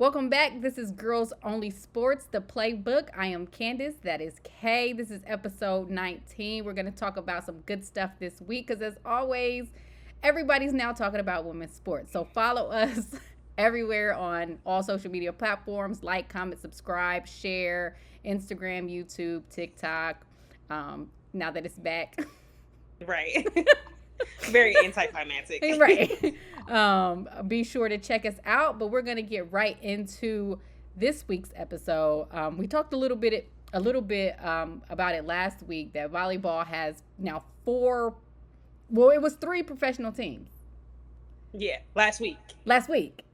Welcome back. This is Girls Only Sports, the Playbook. I am Candace. That is Kay. This is episode 19. We're going to talk about some good stuff this week because, as always, everybody's now talking about women's sports. So follow us everywhere on all social media platforms. Like, comment, subscribe, share, Instagram, YouTube, TikTok. Now that it's back. Right. Very anticlimactic. Right. Be sure to check us out, but we're going to get right into this week's episode. We talked a little bit about it last week, that volleyball has now it was 3 professional teams. Yeah, last week.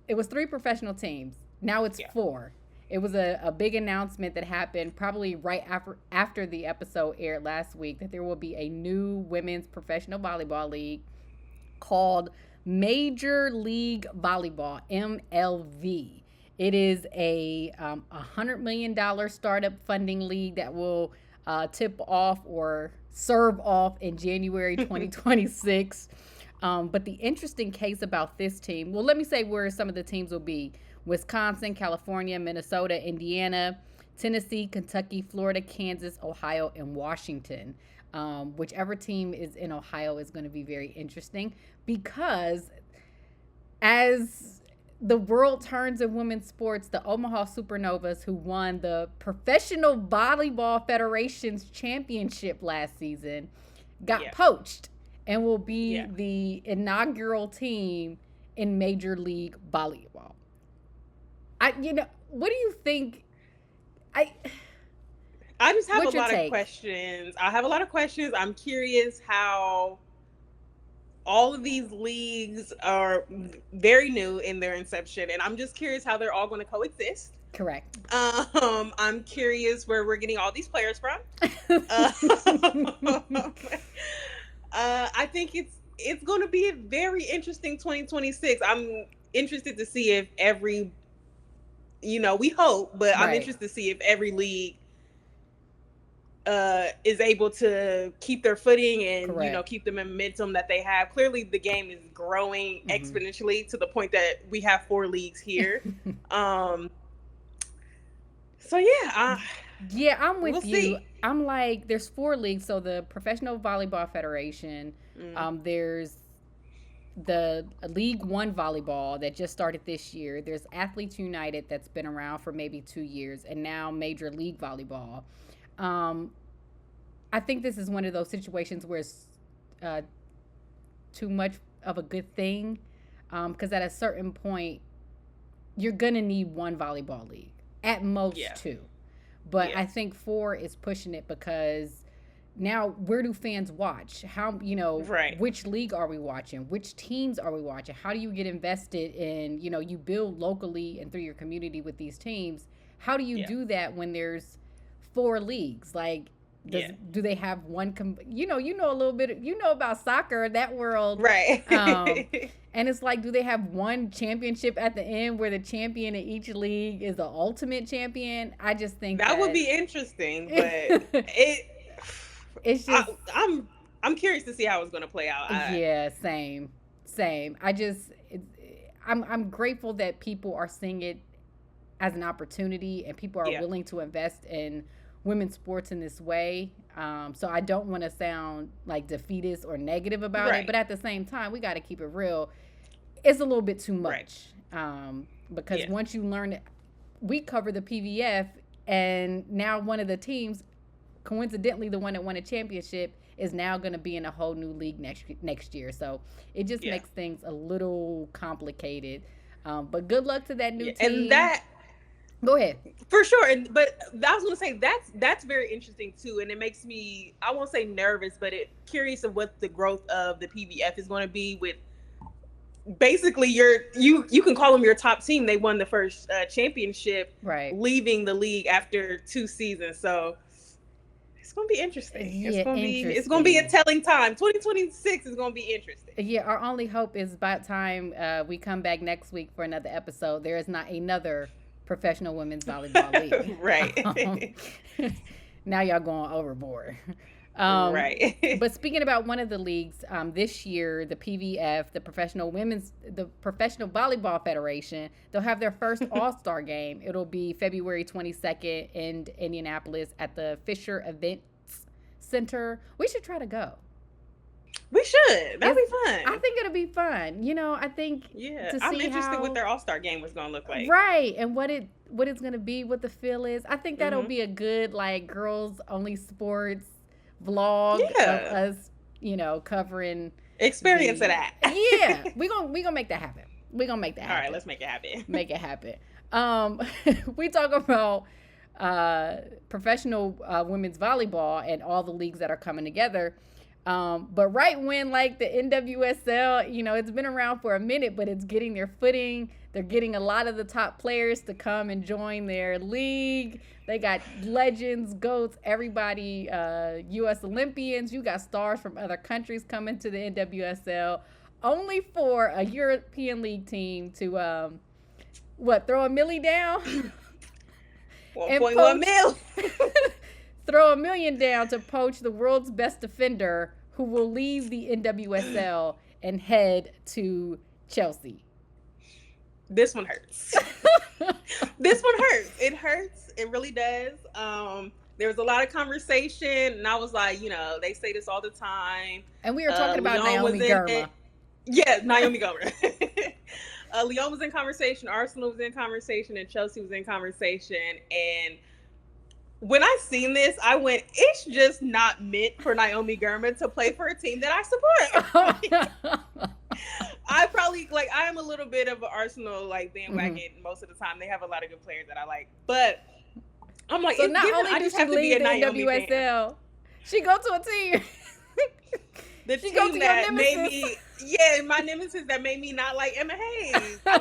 It was 3 professional teams. Now it's 4. It was a big announcement that happened probably right after the episode aired last week, that there will be a new women's professional volleyball league called Major League Volleyball, MLV. It is a $100 million startup funding league that will tip off or serve off in January 2026. But the interesting case about this team, well, let me say where some of the teams will be. Wisconsin, California, Minnesota, Indiana, Tennessee, Kentucky, Florida, Kansas, Ohio, and Washington. Whichever team is in Ohio is going to be very interesting, because as the world turns in women's sports, the Omaha Supernovas, who won the Professional Volleyball Federation's championship last season, got poached and will be the inaugural team in Major League Volleyball. What do you think? I just have a lot of questions. I have a lot of questions. I'm curious how all of these leagues are very new in their inception, and I'm just curious how they're all going to coexist. Correct. I'm curious where we're getting all these players from. I think it's going to be a very interesting 2026. I'm interested to see if we hope, but I'm interested to see if every league is able to keep their footing and keep the momentum that they have. Clearly the game is growing exponentially to the point that we have 4 leagues here. I'm with you. See. I'm like, there's 4 leagues. So the Professional Volleyball Federation, there's the League One volleyball that just started this year. There's Athletes United that's been around for maybe 2 years, and now Major League Volleyball. I think this is one of those situations where it's too much of a good thing, because at a certain point, you're going to need 1 volleyball league, at most 2. But I think 4 is pushing it, because now where do fans watch? How, which league are we watching? Which teams are we watching? How do you get invested in, you build locally and through your community with these teams? How do you do that when there's 4 leagues? Like, do they have one? You know a little bit. About soccer, that world, right? And it's like, do they have one championship at the end where the champion in each league is the ultimate champion? I just think that would be interesting, but it's just I'm curious to see how it's going to play out. Same. I'm grateful that people are seeing it as an opportunity, and people are willing to invest in women's sports in this way. So I don't want to sound like defeatist or negative about it, but at the same time, we got to keep it real. It's a little bit too much, because once you learn it, we cover the PVF, and now one of the teams, coincidentally the one that won a championship, is now going to be in a whole new league next year. So it just makes things a little complicated. But good luck to that new team. And that, go ahead. For sure. But I was going to say that's very interesting too, and it makes me, I won't say nervous, but curious of what the growth of the PVF is going to be with. Basically, you can call them your top team. They won the first championship, leaving the league after 2 seasons. So it's gonna be interesting. It's gonna be a telling time. 2026 is gonna be interesting. Yeah, our only hope is by the time we come back next week for another episode, there is not another professional women's volleyball league. Right. Now y'all going overboard. Right. But speaking about one of the leagues, this year, the PVF, the Professional Volleyball Federation, they'll have their first All-Star game. It'll be February 22nd in Indianapolis at the Fisher Events Center. We should try to go. We should. That'd be fun. I think it'll be fun. I think I'm interested what their All-Star game was going to look like. Right, and what it's going to be, what the feel is. I think that'll be a good girls only sports vlog of us, covering experience of that. Yeah, we gonna make that happen. We're gonna make that happen. All right, let's make it happen. Make it happen. We talk about professional women's volleyball and all the leagues that are coming together. But right when the NWSL, it's been around for a minute, but it's getting their footing. They're getting a lot of the top players to come and join their league. They got legends, GOATs, everybody, U.S. Olympians. You got stars from other countries coming to the NWSL, only for a European League team to, throw a millie down? 1.1 mil. Throw $1 million down to poach the world's best defender who will leave the NWSL and head to Chelsea. This one hurts. This one hurts. It hurts. It really does. There was a lot of conversation, and I was like, they say this all the time. And we were talking about Naomi Girma. Naomi Girma. Lyon was in conversation, Arsenal was in conversation, and Chelsea was in conversation. And when I seen this, I went, it's just not meant for Naomi Girma to play for a team that I support. I probably, I am a little bit of an Arsenal, bandwagon most of the time. They have a lot of good players that I like. But I'm like, so not only does she leave the NWSL, she go to a team. The team that made me, my nemesis that made me not like Emma Hayes. I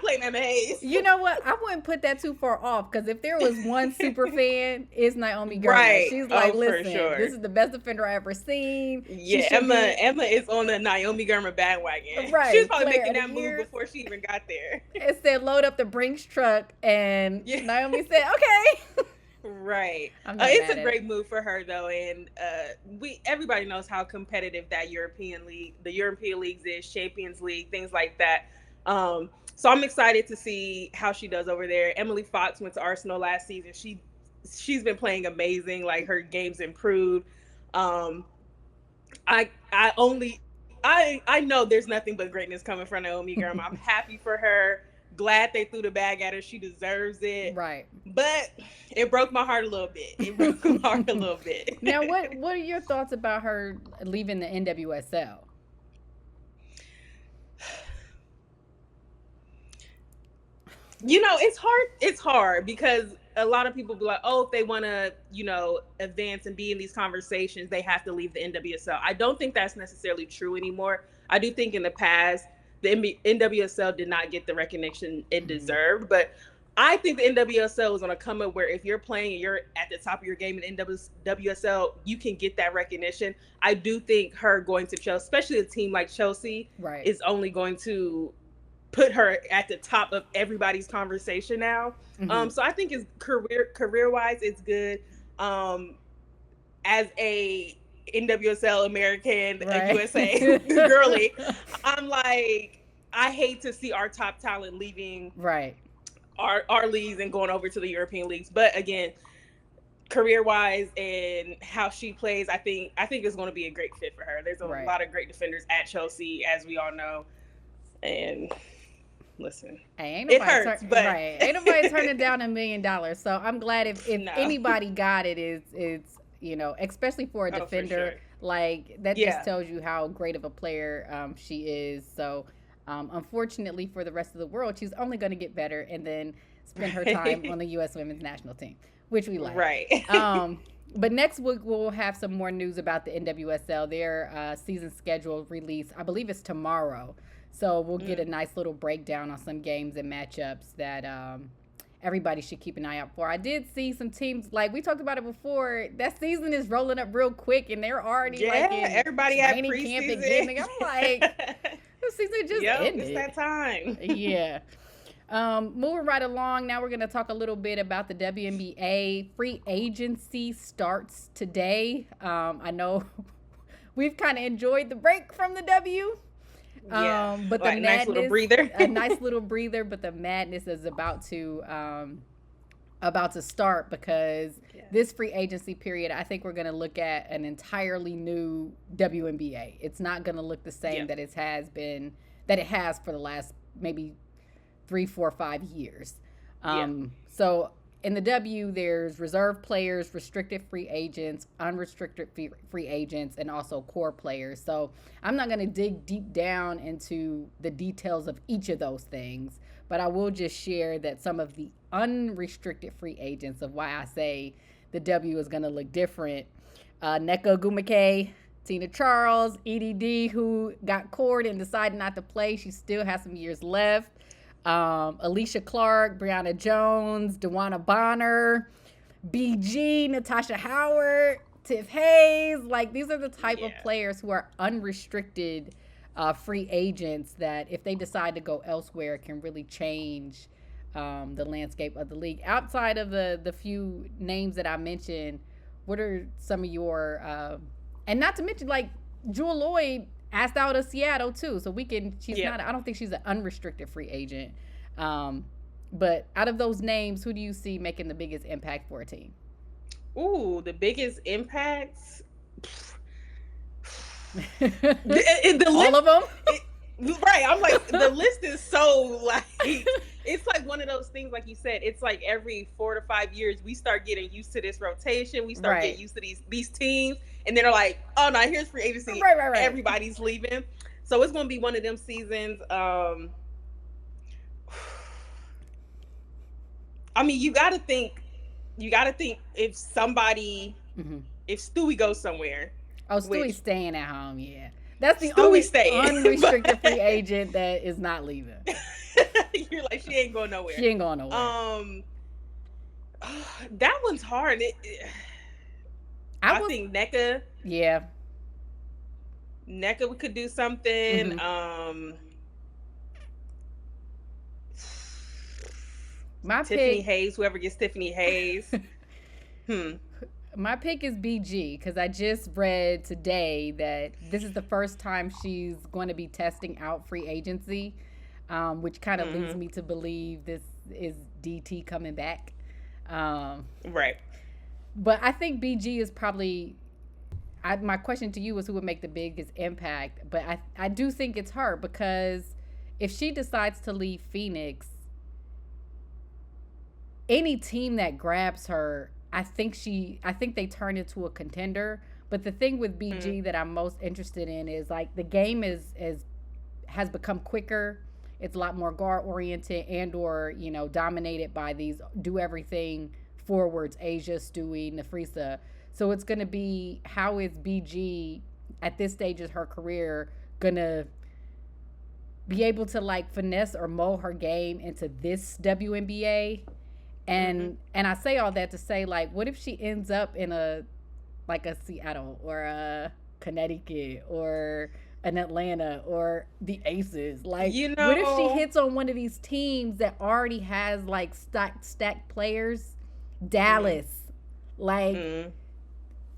blame Emma Hayes. You know what? I wouldn't put that too far off, because if there was one super fan, it's Naomi Girma. Right. She's like, listen, this is the best defender I've ever seen. Yeah, Emma is on the Naomi Girma bandwagon. Right. She was probably making that move before she even got there. It said, load up the Brinks truck, and Naomi said, okay. Right. It's a great move for her, though, and everybody knows how competitive the European leagues is, Champions League, things like that. So I'm excited to see how she does over there. Emily Fox went to Arsenal last season. She's been playing amazing. Her game's improved. I know there's nothing but greatness coming from Naomi Girma. I'm happy for her. Glad they threw the bag at her. She deserves it. Right. But it broke my heart a little bit. Now, what are your thoughts about her leaving the NWSL? It's hard because a lot of people be like, oh, if they want to, advance and be in these conversations, they have to leave the NWSL. I don't think that's necessarily true anymore. I do think in the past, the NWSL did not get the recognition it deserved, but I think the NWSL is on a come up where if you're playing and you're at the top of your game in NWSL, you can get that recognition. I do think her going to Chelsea, especially a team like Chelsea, is only going to put her at the top of everybody's conversation now. So I think it's career-wise, it's good. As a NWSL American, USA girly, I'm like, I hate to see our top talent leaving our leagues and going over to the European leagues. But again, career-wise and how she plays, I think it's going to be a great fit for her. There's a lot of great defenders at Chelsea, as we all know. And listen, it hurts, but ain't nobody turning down $1 million. So I'm glad if anybody got it, it's especially for a defender, that just tells you how great of a player she is. So unfortunately for the rest of the world, she's only going to get better and then spend her time on the U.S. women's national team, which we like. But next week we'll have some more news about the NWSL. Their season schedule release, I believe it's tomorrow. So we'll get a nice little breakdown on some games and matchups that everybody should keep an eye out for. I did see some teams, like we talked about it before, that season is rolling up real quick and they're already in everybody at training camp again. I'm like, the season just ended. It's that time. Moving right along, now we're going to talk a little bit about the WNBA free agency starts today. I know we've kind of enjoyed the break from the W. But the like madness, nice little breather. a nice little breather, but the madness is about to start because this free agency period, I think we're going to look at an entirely new WNBA. It's not going to look the same that it has for the last maybe 3, 4, 5 years. So in the W, there's reserve players, restricted free agents, unrestricted free agents, and also core players. So I'm not going to dig deep down into the details of each of those things, but I will just share that some of the unrestricted free agents of why I say the W is going to look different. Nneka Ogwumike, Tina Charles, EDD, who got cored and decided not to play. She still has some years left. Alicia Clark, Brianna Jones, DeWanna Bonner, BG, Natasha Howard, Tiff Hayes. Like, these are the type of players who are unrestricted free agents that if they decide to go elsewhere can really change the landscape of the league. Outside of the few names that I mentioned, what are some of your and not to mention, like, Jewel Lloyd asked out of Seattle too, so she's not, I don't think she's an unrestricted free agent. But out of those names, who do you see making the biggest impact for a team? Ooh, the biggest impacts. All of them? Right. I'm like, the list is so, like, it's like one of those things, like you said, it's like every 4 to 5 years, we start getting used to this rotation. We start getting used to these teams. And then they're like, oh, no, here's free agency. Right. Everybody's leaving. So it's going to be one of them seasons. I mean, you got to think if somebody, if Stewie goes somewhere. Oh, Stewie's staying at home, yeah. That's the only unrestricted free agent that is not leaving. You're like, she ain't going nowhere. She ain't going nowhere. That one's hard. I think Nneka. Yeah. Nneka could do something. Tiffany Hayes, whoever gets Tiffany Hayes. My pick is BG because I just read today that this is the first time she's going to be testing out free agency, which kind of leads me to believe this is DT coming back. Right. But I think BG is probably, my question to you is who would make the biggest impact. But I do think it's her because if she decides to leave Phoenix, any team that grabs her, I think they turn into a contender. But the thing with BG that I'm most interested in is, like, the game has become quicker. It's a lot more guard oriented and or, dominated by these do everything forwards, Asia, Stewie, Nafrisa. So it's going to be, how is BG at this stage of her career going to be able to, like, finesse or mold her game into this WNBA? And I say all that to say, like, what if she ends up in a Seattle or a Connecticut or an Atlanta or the Aces? Like, what if she hits on one of these teams that already has, like, stacked players? Dallas. Like,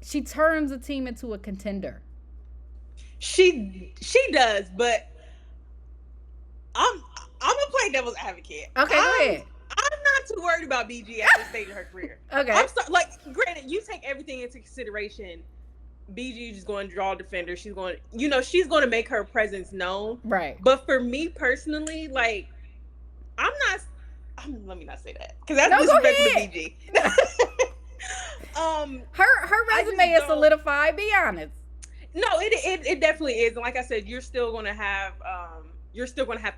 she turns a team into a contender. She does, but I'm gonna play devil's advocate. Okay, go ahead. I'm not too worried about BG at this stage of her career. Okay. Granted, you take everything into consideration. BG is going to draw defenders. She's going to make her presence known. Right. But for me personally, like, let me not say that because that's disrespectful to BG. Her resume is solidified. Be honest. No, it definitely is, and like I said, you're still going to have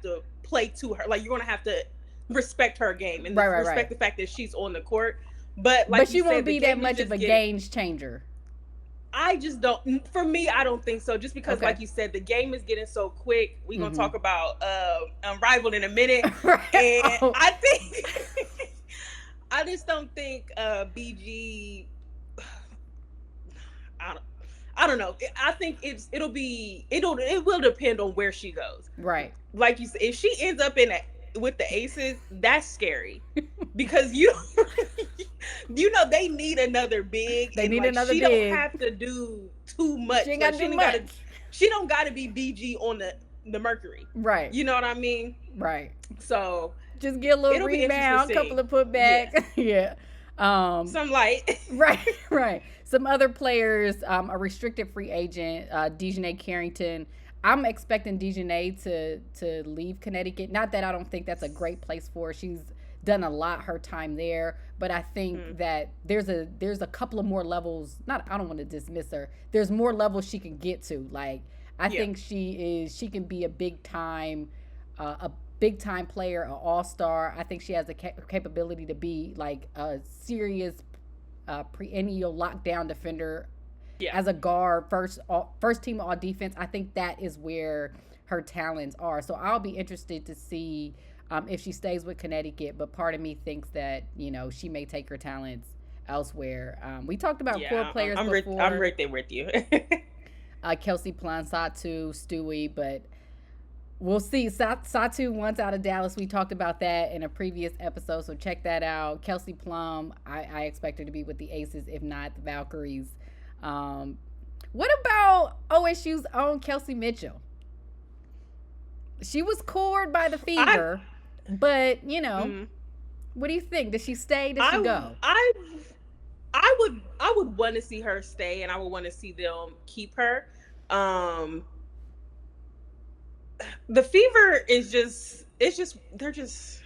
to play to her. Like, you're going to have to respect her game and respect the fact that she's on the court. But she won't be that much of a game changer. I just don't. For me, I don't think so. Just because, like you said, the game is getting so quick. We're gonna talk about Unrivaled in a minute, and I think I just don't think BG. I don't know. I think it will depend on where she goes. Right. Like you said, if she ends up in with the Aces, that's scary because they need another big. They and need like another she don't big. have to do too much. She ain't Like gotta do much. she don't gotta be BG on the Mercury. Right. You know what I mean? Right. So just get a little it'll rebound, a couple of putbacks. Yeah. Some light. Right. Some other players, a restricted free agent, Dejanay Carrington. I'm expecting Dejanay to leave Connecticut. Not that I don't think that's a great place for her. She's done a lot her time there, but I think that there's a couple of more levels. I don't want to dismiss her. There's more levels she can get to. Like I think she can be a big time player, an all-star. I think she has the capability to be like a serious perennial lockdown defender. As a guard, first team all defense. I think that is where her talents are. So I'll be interested to see if she stays with Connecticut. But part of me thinks that she may take her talents elsewhere. We talked about core players before. I'm right there with you. Kelsey Plum, Satu, Stewie, but we'll see. Satu wants out of Dallas. We talked about that in a previous episode, so check that out. Kelsey Plum, I expect her to be with the Aces, if not the Valkyries. What about OSU's own Kelsey Mitchell? She was cored by the Fever, but what do you think? Does she stay? Does she go? I would want to see her stay, and I would want to see them keep her. The Fever they're just.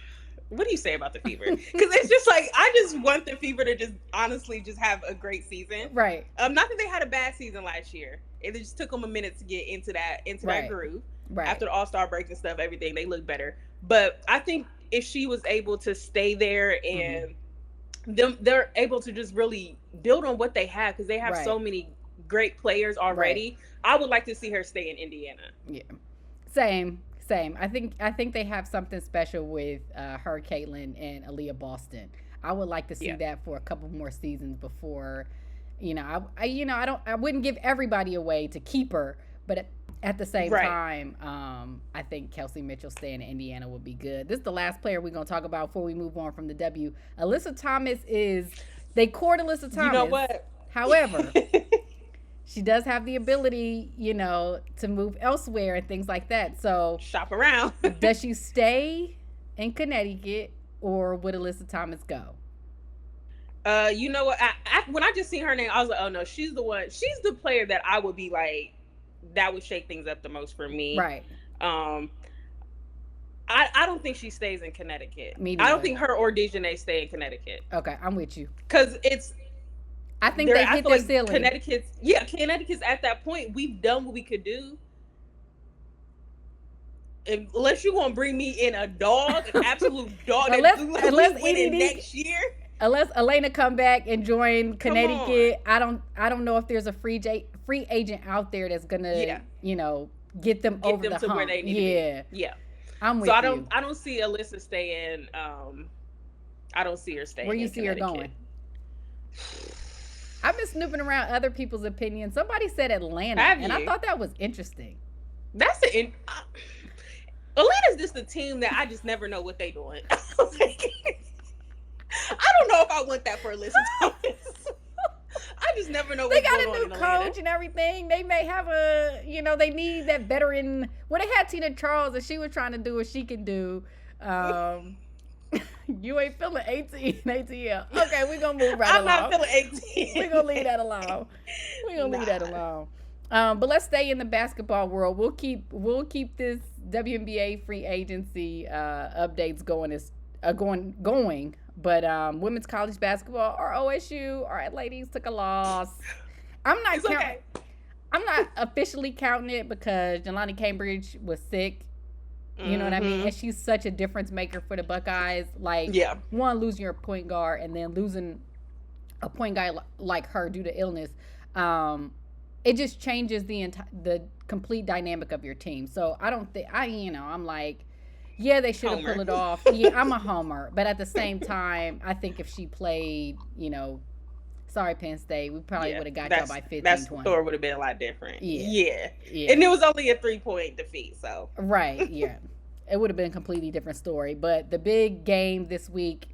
What do you say about the Fever? Because it's just like I just want the Fever to just honestly just have a great season. Right. Not that they had a bad season last year. It just took them a minute to get into that groove. Right. After the All-Star break and stuff, everything, they look better. But I think if she was able to stay there and they're able to just really build on what they have, because they have so many great players already. I would like to see her stay in Indiana. Yeah. Same. I think they have something special with her, Caitlin, and Aaliyah Boston. I would like to see that for a couple more seasons before, I wouldn't give everybody away to keep her, but at the same time, I think Kelsey Mitchell staying in Indiana would be good. This is the last player we're gonna talk about before we move on from the W. Alyssa Thomas they court Alyssa Thomas. You know what? However. She does have the ability, to move elsewhere and things like that. So shop around. Does she stay in Connecticut, or would Alyssa Thomas go? You know what? When I just seen her name, I was like, oh no, she's the one. She's the player that I would be like, that would shake things up the most for me. Right. I don't think she stays in Connecticut. I don't think her or Dejanay stay in Connecticut. Okay, I'm with you. Because I think they hit their ceiling. Connecticut's at that point. We've done what we could do. Unless you're gonna bring me in an absolute dog, unless winning next year. Unless Elena come back and join Connecticut, I don't know if there's a free agent out there that's gonna get them over the hump. Where they need to be. Yeah, I'm with you. So I don't see Alyssa staying. I don't see her staying. Where you see her going? I've been snooping around other people's opinions. Somebody said Atlanta, and I thought that was interesting. Atlanta's just a team that I just never know what they're doing. I don't know if I want that for Alyssa Thomas. I just never know what's going on. They got a new coach and everything. They may have they need that veteran. Well, they had Tina Charles, and she was trying to do what she can do. You ain't feeling 18 ATL. Okay, we're going to move right along. I'm not feeling 18. We're going to leave that alone. But let's stay in the basketball world. We'll keep this WNBA free agency updates going. But women's college basketball, our OSU, our ladies took a loss. I'm not officially counting it because Jelani Cambridge was sick. You know what I mean? And she's such a difference maker for the Buckeyes. One, losing your point guard and then losing a point guard like her due to illness, it just changes the complete dynamic of your team. So I don't think I'm like, yeah, they should have pulled it off. Yeah, I'm a homer, but at the same time, I think if she played, sorry, Penn State, we probably would have got y'all by 15, that 20. score would have been a lot different. Yeah. And it was only a 3-point defeat, so. Right, yeah. it would have been a completely different story. But the big game this week,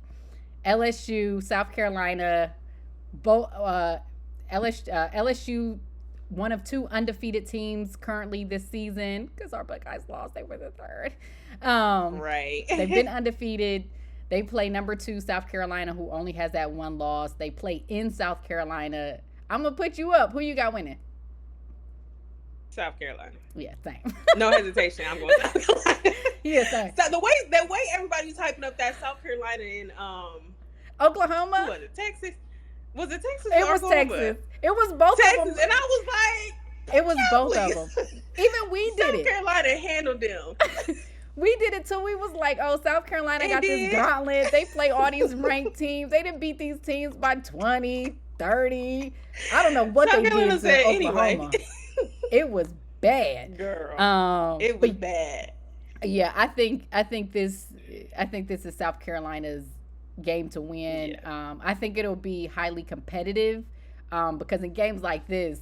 LSU, South Carolina, LSU, one of two undefeated teams currently this season, because our Buckeyes lost. They were the third. Right. They've been undefeated. They play number 2 South Carolina, who only has that one loss. They play in South Carolina. I'm going to put you up. Who you got winning? South Carolina. Yeah, same. No hesitation. I'm going South Carolina. Yeah, same. So the way everybody's hyping up that South Carolina in Oklahoma? Was it Texas? Was it Texas? It was Texas. It was both Texas, of them. and I was like, it was both of them. Even we did it. South Carolina handled them. We did it too. We was like, oh, South Carolina got this did. gauntlet. They play all these ranked teams. They didn't beat these teams by 20, 30. I don't know what South they Carolina did to said Oklahoma. anyway. It was bad. Girl. It was bad. Yeah, I think this is South Carolina's game to win. Yeah. I think it'll be highly competitive because in games like this,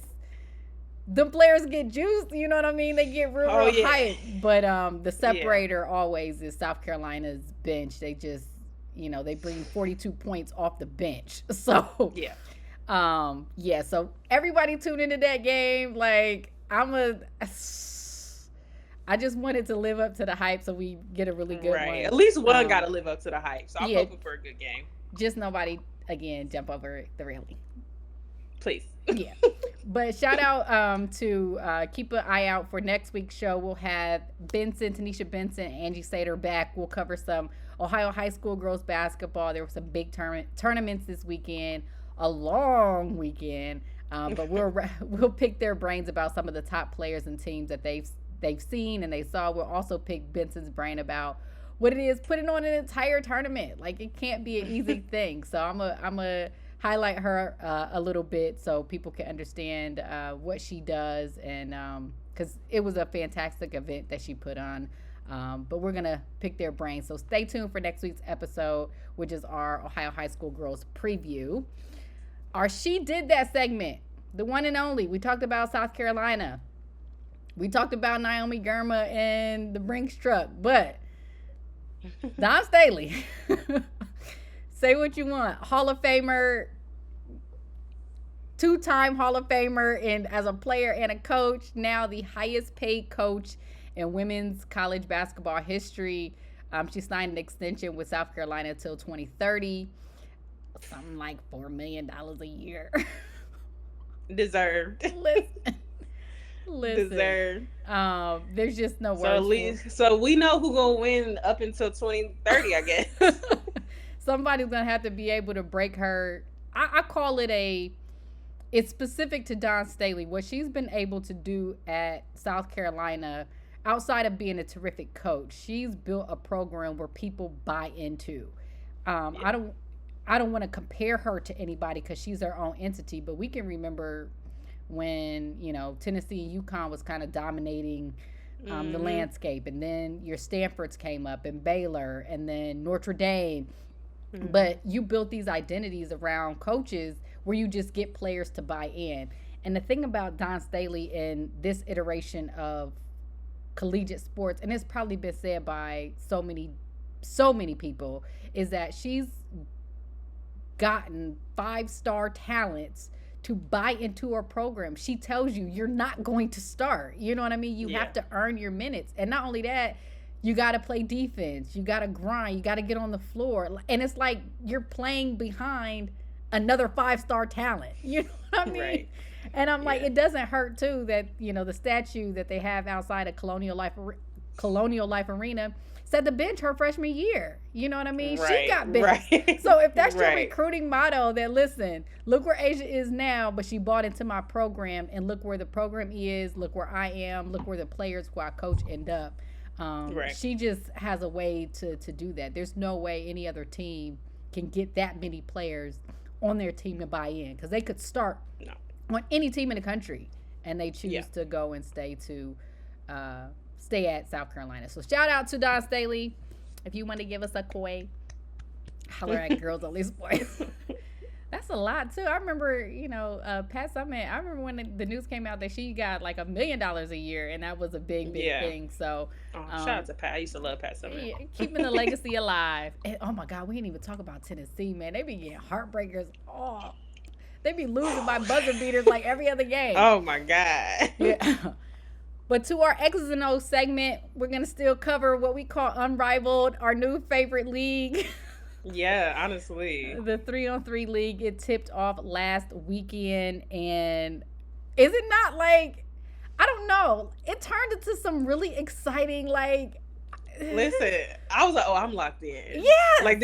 the players get juiced, you know what I mean? They get real hype. But the separator always is South Carolina's bench. They just, they bring 42 points off the bench. So so everybody tune into that game. Like I just wanted to live up to the hype so we get a really good one. At least one got to live up to the hype. So I'm hoping for a good game. Just nobody, again, jump over the railing. Please. Yeah. But shout out to keep an eye out for next week's show. We'll have Tanisha Benson, Angie Sater back. We'll cover some Ohio high school girls basketball. There were some big tournaments this weekend, a long weekend. But we'll pick their brains about some of the top players and teams that they've seen and they saw. We'll also pick Benson's brain about what it is putting on an entire tournament. Like, it can't be an easy thing. So I'm a highlight her a little bit so people can understand what she does, and because it was a fantastic event that she put on. But we're going to pick their brains. So stay tuned for next week's episode, which is our Ohio High School Girls preview. Our She Did That segment, the one and only. We talked about South Carolina. We talked about Naomi Girma and the Brinks truck, but Don Staley, say what you want. Hall of Famer, 2-time Hall of Famer, and as a player and a coach, now the highest paid coach in women's college basketball history. She signed an extension with South Carolina until 2030. Something like $4 million a year. Deserved. Listen. Deserved. There's just no words. So we know who's gonna win up until 2030, I guess. Somebody's gonna have to be able to break her. I call it it's specific to Don Staley. What she's been able to do at South Carolina, outside of being a terrific coach, she's built a program where people buy into. I don't want to compare her to anybody because she's her own entity, but we can remember when, Tennessee and UConn was kind of dominating the landscape, and then your Stanfords came up, and Baylor, and then Notre Dame. Mm-hmm. But you built these identities around coaches where you just get players to buy in. And the thing about Don Staley in this iteration of collegiate sports, and it's probably been said by so many people, is that she's gotten 5-star talents to buy into her program. She tells you you're not going to start. You know what I mean? You have to earn your minutes. And not only that, you got to play defense. You got to grind. You got to get on the floor. And it's like you're playing behind another 5-star talent. You know what I mean? Right. And I'm like, it doesn't hurt too that, the statue that they have outside of Colonial Life Arena set the bench her freshman year. You know what I mean? Right, she got benched. Right. So if that's your recruiting motto, then listen, look where Asia is now, but she bought into my program, and look where the program is, look where I am, look where the players who I coach end up. She just has a way to do that. There's no way any other team can get that many players on their team to buy in, because they could start on any team in the country, and they choose to go and stay at South Carolina. So shout out to Don Staley. If you want to give us a koi, holler at Girls Only Sports. That's a lot too. I remember, Pat Summitt. I remember when the news came out that she got like $1 million a year, and that was a big thing. So, shout out to Pat. I used to love Pat Summitt. Yeah, keeping the legacy alive. And oh my God, we didn't even talk about Tennessee, man. They be getting heartbreakers. Oh, they be losing by buzzer beaters like every other game. Oh my God. Yeah. But to our X's and O's segment, we're gonna still cover what we call Unrivaled, our new favorite league. Yeah, honestly. The 3-on-3 league, it tipped off last weekend, and is it not like, I don't know, it turned into some really exciting, like... Listen, I was like, oh, I'm locked in. Yeah. Like,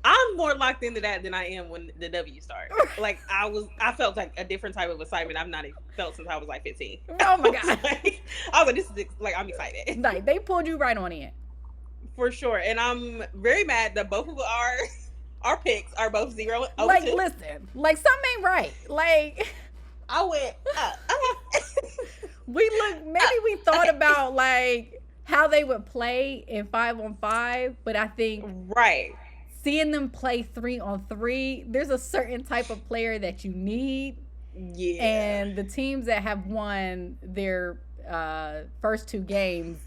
I'm more locked into that than I am when the W started. Like, I felt like a different type of excitement I've not felt since I was like 15. Oh my God. I was like, this is, like, I'm excited. Like, they pulled you right on in. For sure. And I'm very mad that both of our picks are both 0-2. Like, listen, like, something ain't right. Like, I went, maybe we thought about, like, how they would play in 5-on-5, but I think seeing them play 3-on-3, there's a certain type of player that you need. Yeah. And the teams that have won their first 2 games,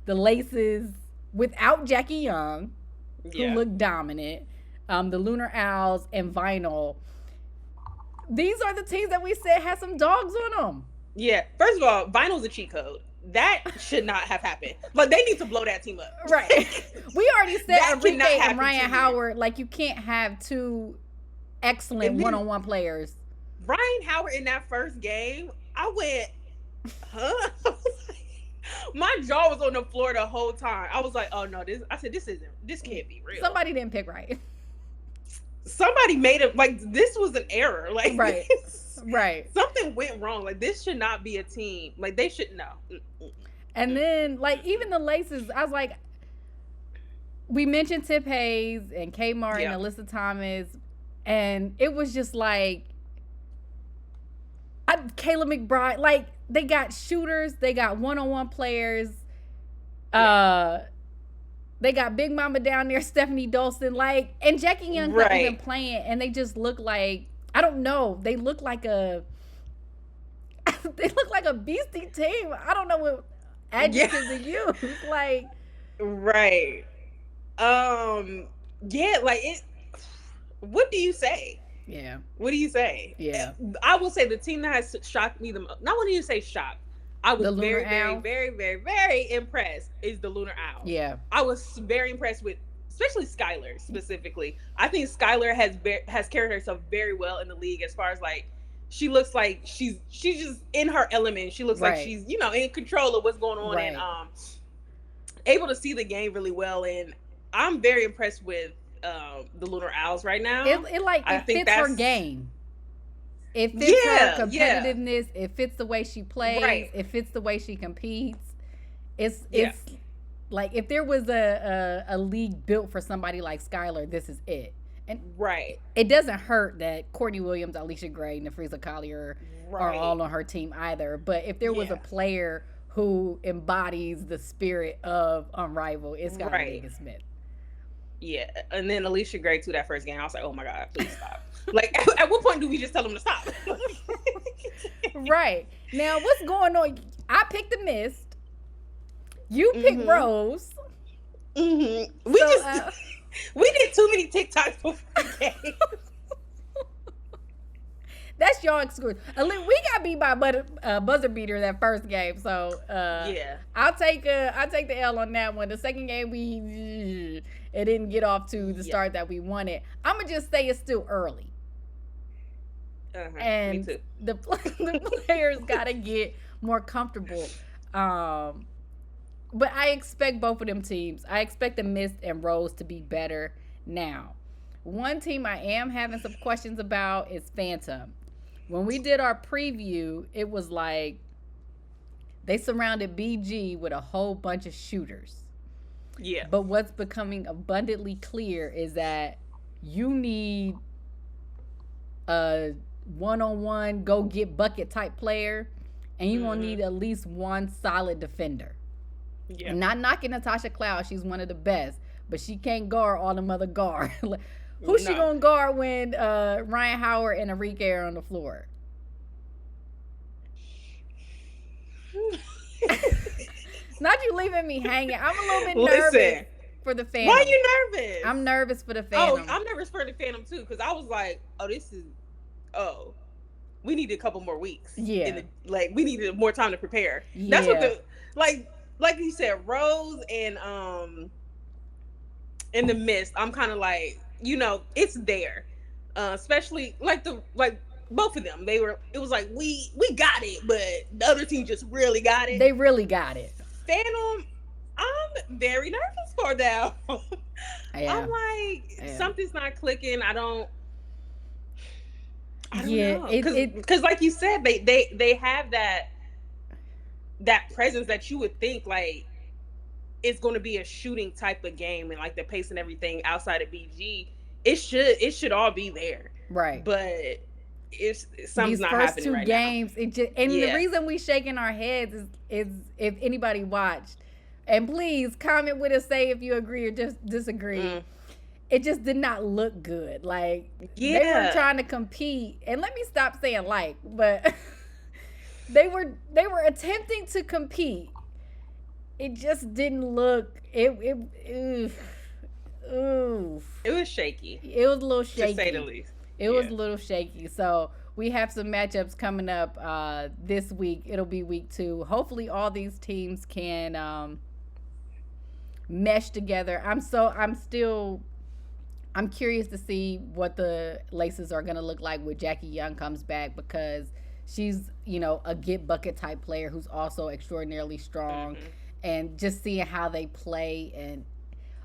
the Laces, without Jackie Young, who looked dominant, the Lunar Owls, and Vinyl. These are the teams that we said had some dogs on them. Yeah. First of all, Vinyl's a cheat code. That should not have happened. Like, they need to blow that team up. Right. We already said Enrique and Ryan Howard, like, you can't have 2 excellent one-on-one players. Ryan Howard in that first game, I went, huh? My jaw was on the floor the whole time. I was like, oh no, this can't be real. Somebody didn't pick right. Somebody made it, like, this was an error. Like, right. Right. Something went wrong. Like, this should not be a team. Like, they should know. And then, like, even the Laces, I was like, we mentioned Tip Hayes and Kay Martin, Alyssa Thomas, and it was just like, Kayla McBride, like, they got shooters, they got one-on-one players, they got Big Mama down there, Stephanie Dolson, like, and Jackie Young's not even playing, and they just look like, I don't know, they look like a beastie team. I don't know what adjectives to use. Like, right. Yeah, like, what do you say? Yeah. What do you say? Yeah. I will say the team that has shocked me the most, not when you say shocked, I was very, very, very, very, very impressed is the Lunar Owl. Yeah. I was very impressed with, especially Skylar specifically. I think Skylar has carried herself very well in the league as far as, like, she looks like she's just in her element. She looks like she's, in control of what's going on and able to see the game really well. And I'm very impressed with the Lunar Owls right now. It fits her game. It fits her competitiveness. Yeah. It fits the way she plays. Right. It fits the way she competes. It's like, if there was a league built for somebody like Skylar, this is it. And it doesn't hurt that Courtney Williams, Alicia Gray, and Nafreeza Collier are all on her team either. But if there was a player who embodies the spirit of Unrivaled, it's got to be Megan Smith. Yeah, and then Alicia Gray too, that first game, I was like, oh my God, please stop. Like, at what point do we just tell them to stop? Right. Now, what's going on? I picked the Mist. You picked Rose. Mm-hmm. We did too many TikToks before the game. That's your excuse. We got beat by a buzzer beater that first game, so I'll take the L on that one. The second game it didn't get off to the start that we wanted. I'm gonna just say it's still early, and me too. The players gotta get more comfortable. But I expect both of them teams. I expect the Mist and Rose to be better now. One team I am having some questions about is Phantom. When we did our preview, it was like they surrounded BG with a whole bunch of shooters. Yeah. But what's becoming abundantly clear is that you need a one-on-one, go-get-bucket type player, and you're going to need at least one solid defender. Yeah. Not knocking Natasha Cloud. She's one of the best, but she can't guard all them other guards. Who's she gonna guard when Ryan Howard and Enrique are on the floor? Not you leaving me hanging. I'm a little bit nervous for the Phantom. Why are you nervous? I'm nervous for the Phantom. Oh, I'm nervous for the Phantom too, because I was like, we needed a couple more weeks. Yeah. We needed more time to prepare. Yeah. That's what like you said, Rose and in the Mist, I'm kind of like, it's there. Especially both of them. It was like we got it, but the other team just really got it. They really got it. Phantom, I'm very nervous for them. Yeah. I'm like, something's not clicking. I don't know. Because like you said, they have that presence that you would think like it's going to be a shooting type of game, and like the pace and everything outside of BG, it should all be there. Right. But something's not happening right now. These first 2 games, the reason we shaking our heads is if anybody watched, and please comment with us, say if you agree or disagree. It just did not look good. Like they were trying to compete, and let me stop saying but they were attempting to compete. It just didn't look. It was shaky. It was a little shaky, to say the least. It was a little shaky. So we have some matchups coming up this week. It'll be week 2. Hopefully, all these teams can mesh together. I'm curious to see what the Laces are going to look like when Jackie Young comes back, because she's, a get bucket type player who's also extraordinarily strong. Mm-hmm. And just seeing how they play, and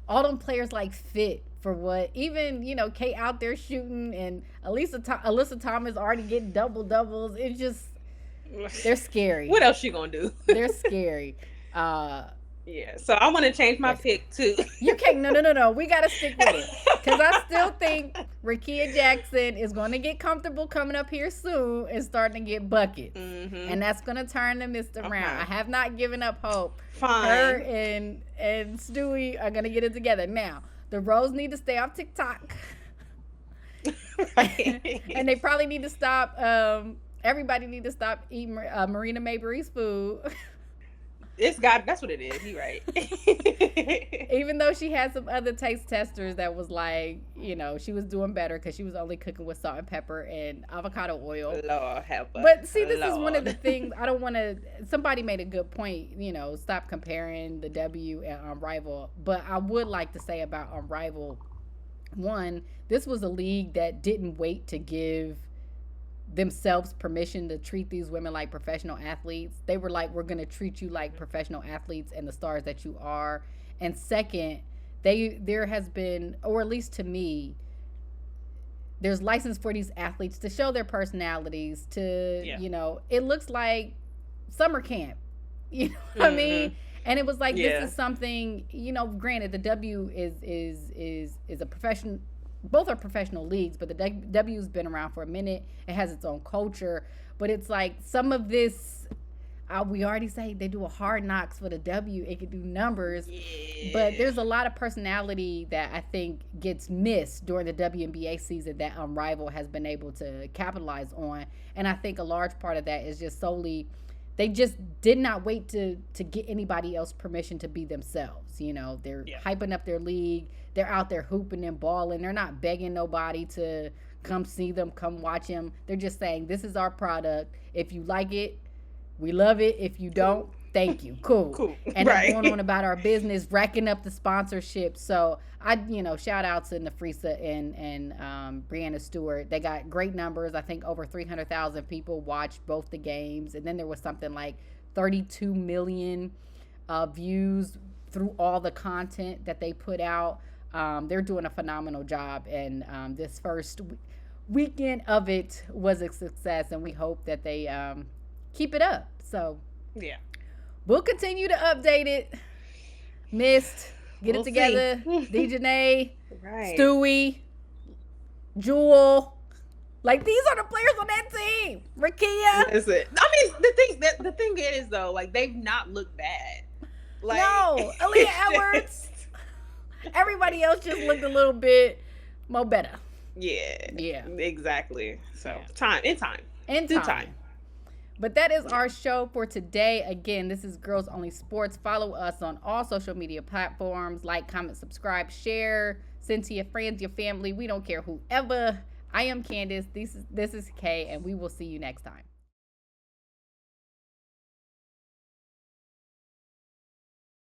all them players fit for what, even, Kate out there shooting, and Alyssa Thomas already getting doubles. It's just, they're scary. What else she gonna do? They're scary. Yeah, so I want to change my pick too. You can't. No. We got to stick with it, because I still think Rickea Jackson is going to get comfortable coming up here soon and starting to get buckets, and that's going to turn the mist around. I have not given up hope. Fine. Her and Stewie are going to get it together. Now, the Rose need to stay off TikTok, right. And they probably need to stop. Everybody need to stop eating Marina Mabry's food. That's what it is. You're right. Even though she had some other taste testers that was like, she was doing better because she was only cooking with salt and pepper and avocado oil. Lord help us. But see, this is one of the things I don't want to. Somebody made a good point. Stop comparing the W and Unrivaled. But I would like to say about Unrivaled, one, this was a league that didn't wait to give themselves permission to treat these women like professional athletes. They were like, we're going to treat you like professional athletes and the stars that you are. And second, there has been, or at least to me, there's license for these athletes to show their personalities, to, it looks like summer camp. You know what I mean? And it was like, this is something, granted, the W is a profession. Both are professional leagues, but the W's been around for a minute. It has its own culture. But it's like some of this, we already say they do a Hard Knocks for the W. It could do numbers. Yeah. But there's a lot of personality that I think gets missed during the WNBA season that Unrivaled has been able to capitalize on. And I think a large part of that is just solely, they just did not wait to get anybody else permission to be themselves. They're hyping up their league. They're out there hooping and balling. They're not begging nobody to come see them, come watch them. They're just saying, this is our product. If you like it, we love it. If you don't, thank you. Cool. And right. Going on about our business, racking up the sponsorship. So shout out to Nafrisa and Brianna Stewart. They got great numbers. I think over 300,000 people watched both the games. And then there was something like 32 million views through all the content that they put out. They're doing a phenomenal job, and this first weekend of it was a success, and we hope that they keep it up. So we'll continue to update it. Mist, get it together. Dejanay, right. Stewie, Jewel. Like, these are the players on that team. Rickea. That's it. I mean, the thing is though, like, they've not looked bad. Like, no, Aaliyah Edwards. Everybody else just looked a little bit Mo better. Yeah, exactly. So Yeah. in time. But that is our show for today. Again, this is Girls Only Sports. Follow us on all social media platforms. Like, comment, subscribe, share, send to your friends, your family. We don't care whoever. I am Candace. This is Kay, and we will see you next time.